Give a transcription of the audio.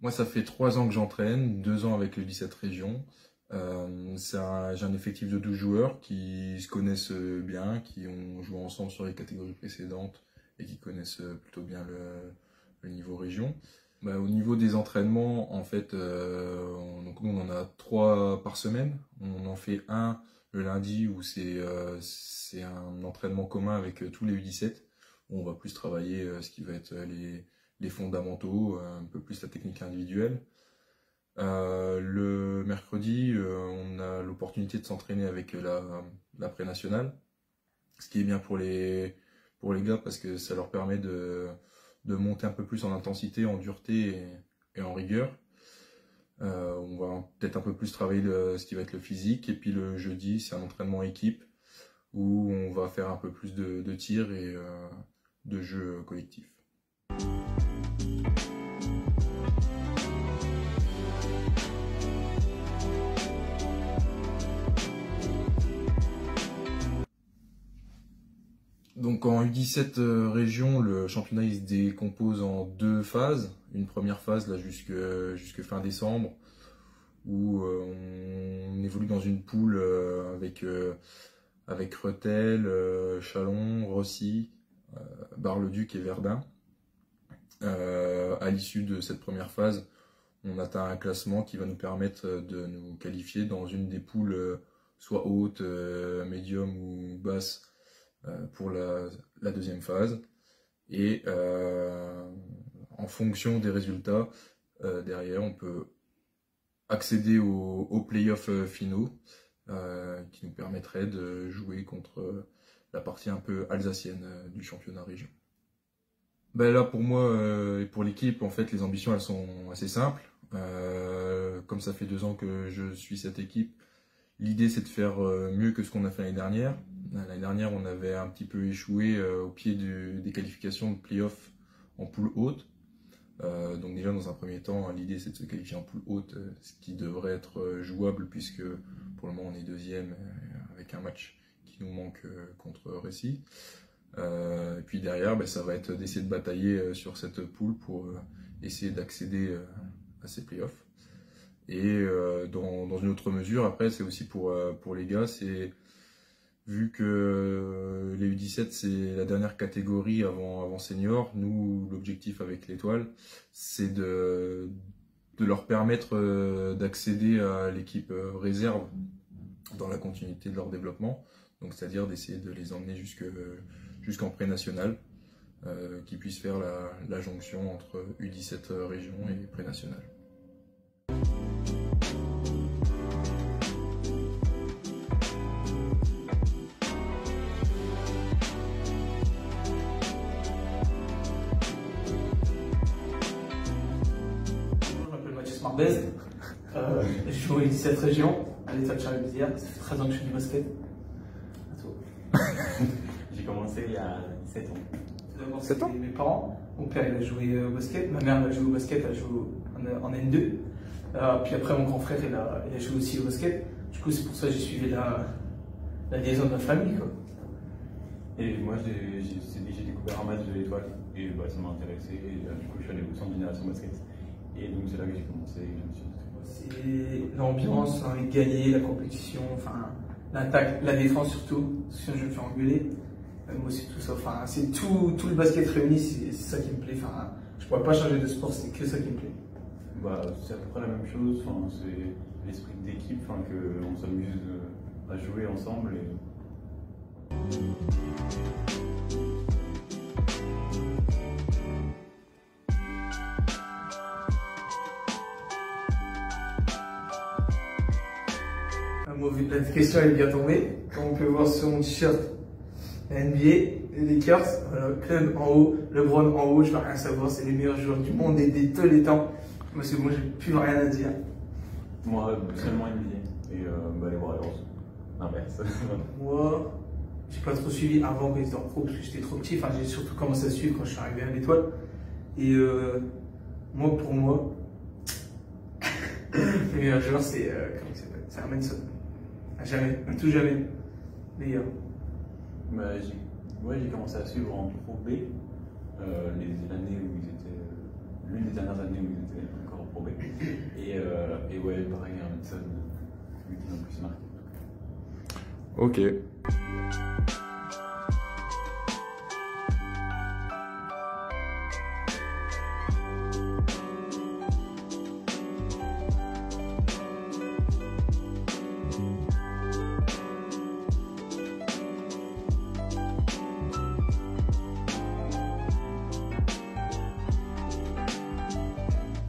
Moi, ça fait 3 ans que j'entraîne, 2 ans avec le 17 régions. J'ai un effectif de 12 joueurs qui se connaissent bien, qui ont joué ensemble sur les catégories précédentes et qui connaissent plutôt bien le niveau région. Au niveau des entraînements, en fait, donc nous on en a 3 par semaine. On en fait un le lundi où c'est un entraînement commun avec tous les U17 où on va plus travailler ce qui va être les fondamentaux, un peu plus la technique individuelle. Le mercredi, on a l'opportunité de s'entraîner avec la pré-nationale, ce qui est bien pour les gars parce que ça leur permet de monter un peu plus en intensité, en dureté et en rigueur. On va peut-être un peu plus travailler ce qui va être le physique. Et puis le jeudi, c'est un entraînement équipe où on va faire un peu plus de tir et de jeu collectif. Donc en U17 région, le championnat il se décompose en 2 phases. Une première phase là jusque fin décembre où on évolue dans une poule avec Rethel, Chalon, Rossy, Bar-le-Duc et Verdun. À l'issue de cette première phase, on atteint un classement qui va nous permettre de nous qualifier dans une des poules soit haute, médium ou basse pour la deuxième phase. Et en fonction des résultats, derrière, on peut accéder aux playoffs finaux qui nous permettraient de jouer contre la partie un peu alsacienne du championnat région. Là, pour moi et pour l'équipe, en fait, les ambitions, elles sont assez simples. Comme ça fait 2 ans que je suis cette équipe, l'idée, c'est de faire mieux que ce qu'on a fait l'année dernière. L'année dernière, on avait un petit peu échoué au pied des qualifications de play-off en poule haute. Donc déjà, dans un premier temps, l'idée, c'est de se qualifier en poule haute, ce qui devrait être jouable puisque pour le moment, on est 2e avec un match qui nous manque contre Récy. Et puis derrière, ça va être d'essayer de batailler sur cette poule pour essayer d'accéder à ces play-offs. Et dans une autre mesure, après, c'est aussi pour les gars, c'est vu que les U17 c'est la dernière catégorie avant senior, nous l'objectif avec l'étoile, c'est de leur permettre d'accéder à l'équipe réserve dans la continuité de leur développement. Donc c'est-à-dire d'essayer de les emmener jusqu'en pré-national, qu'ils puissent faire la jonction entre U17 région et pré-national. Je joue aux 17 régions, à l'étoile Charles Bézières. Ça fait 13 ans que je fais du basket. J'ai commencé il y a 7 ans. D'abord, c'était mes parents. Mon père il a joué au basket, ma mère elle a joué au basket, elle a joué en N2. Puis après, mon grand frère il a joué aussi au basket. Du coup, c'est pour ça que j'ai suivi la liaison de ma famille, quoi. Et moi, j'ai découvert un match de l'étoile et ça m'a intéressé. Et du coup, je suis allé au centre de génération basket. Et donc, c'est là que j'ai commencé. C'est l'ambiance, gagner, la compétition, enfin, l'attaque, la défense surtout. Sinon, je vais me faire engueuler. Moi, c'est tout ça. Enfin, c'est tout le basket réuni, c'est ça qui me plaît. Enfin, je pourrais pas changer de sport, c'est que ça qui me plaît. C'est à peu près la même chose. Enfin, c'est l'esprit d'équipe, qu'on s'amuse à jouer ensemble. La question est bien tombée. Comme on peut voir sur mon t-shirt, la NBA, les Lakers, club en haut, LeBron en haut, je ne vais rien savoir, c'est les meilleurs joueurs du monde et de tous les temps. Moi, c'est bon, j'ai plus rien à dire. Moi, seulement NBA et les Warriors. L'inverse. Moi, j'ai pas trop suivi avant quand j'étais en pro parce que j'étais trop petit. Enfin, j'ai surtout commencé à suivre quand je suis arrivé à l'étoile. Et moi, pour moi, le meilleur joueur, c'est comment il s'appelle? C'est Armenson. À jamais, à tout jamais. Meilleur. J'ai commencé à suivre en Pro B l'une des dernières années où ils étaient encore en Pro B. Et ouais, pareil, un Hudson, lui qui m'a le plus marqué. Ok.